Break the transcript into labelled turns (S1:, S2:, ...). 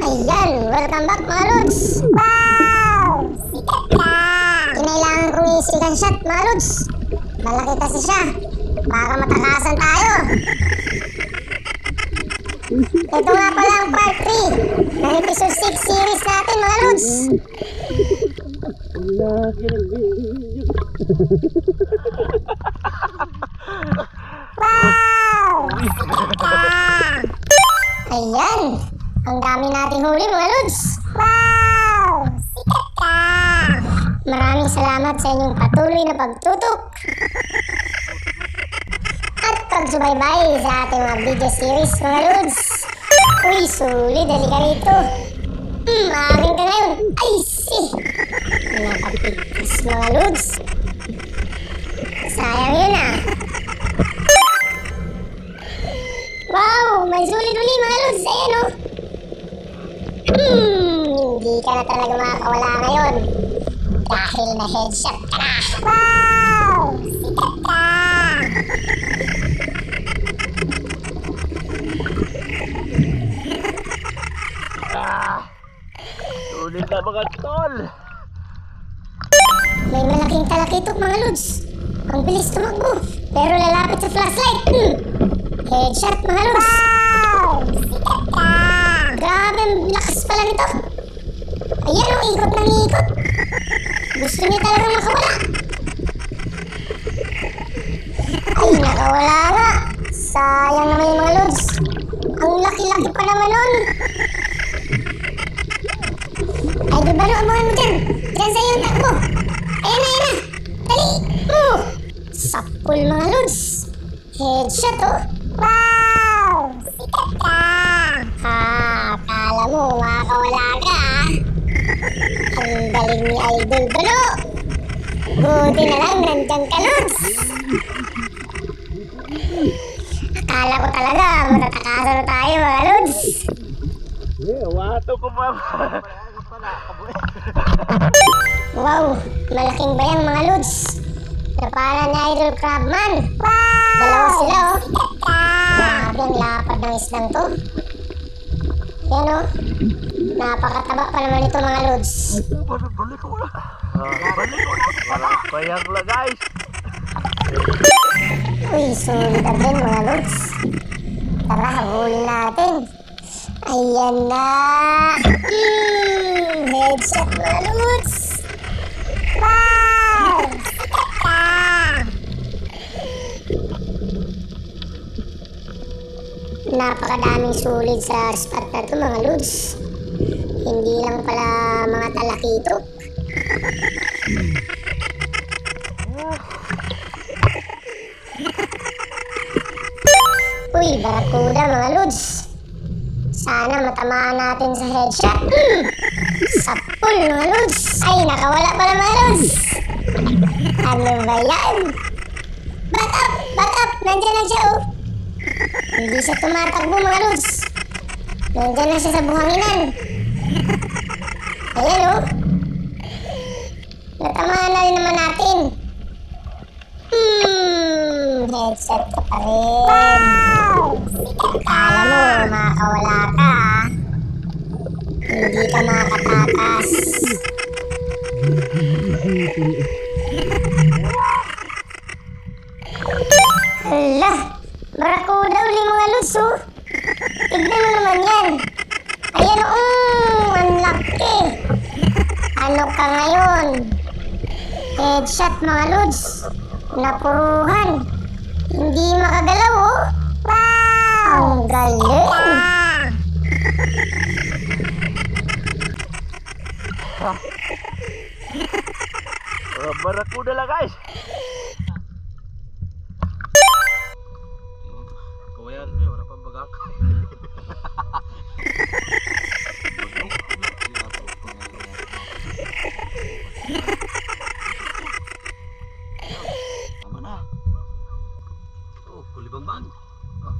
S1: Ayan, welcome back mga lods. Wow! Sikat ka! Kinailangan kong i-second shot mga lods. Malaki kasi siya. Baka matakasan tayo. Ito nga pala ang part 3 ng episode 6 series natin mga lods. Wow! Sikat ka! Ayan! Ang dami nating huli mga lods. Wow! Sikat ka! Maraming salamat sa inyong patuloy na pagtutok at pagsubaybay sa ating mga video series mga lods. Uy, sulit. Halika rito. Akin ka ngayon. Ay, napapigtas mga lods. Sayang yun ah. Wow! May sulit uli mga lods. Ayan o. Hindi ka na talaga makakawala ngayon dahil na headshot ka na. Wow! Sikat ka!
S2: Sulit na mga tol.
S1: May malaking talakitok mga lods. Ang bilis tumakbo pero lalapit sa flashlight. Headshot mga lods. Wow! Sikat ka! Grabe, ang lakas pala nito. Ayan o, ikot ng ikot. Gusto niya talagang makawala. Ay, nakawala nga. Sayang naman yung mga lods. Ang laki-laki pa naman nun. Ay, di ba no, abangan mo dyan. Dyan sa'yo yung takbo. Ayan na, ayan na. Dali. Sapul mga lods. Headshot oh. Wow! Sikat ka! Akala mo makakawala ka ah. Ang galing ni Idol Balo. Buti na lang nandyan ka lods. Akala ko talaga matatakasan na tayo mga lods.
S2: Wato ko mama.
S1: Wow, malaking bayang mga lods. Napalan ni Idol Crabman. Wow! Dalawa sila oh. Grabe ang lapad ng islang to. Yan oh. Napakataba pa naman ito mga lods.
S2: Balik ko na. Walang payang la guys.
S1: Uy, sulit din mga lods. Tara, habulin natin. Ayan na. Headshot mga lods. Wow! Sikat ka! Napakadaming sulit sa spot na ito mga lods. Hindi lang pala mga talakitok. Uy, barakuda mga lods. Sana matamaan natin sa headshot. Sapul mga lods. Ay, nakawala pala mga lods. Ano ba yan? Back up! Back up! Nandiyan na siya oh. Hindi siya tumatakbo mga lods. Nandiyan na siya sa buhanginan. Ayan oh. Natamaan na rin naman natin. Headset ka pa rin. Wow! Akala mo makakawala ka ah. Hindi ka makakatakas. Hala! Barakuda uli mga lods oh. Tignan mo naman yan. Ayan ang laki. Ano ka ngayon? Headshot mga lods. Napuruhan. Hindi makagalaw oh. Wow! Ang galing.
S2: Barakuda lang guys. Kawayan mo, wala pang bagak. Tama na. Oh, kulibang-bang. Oh.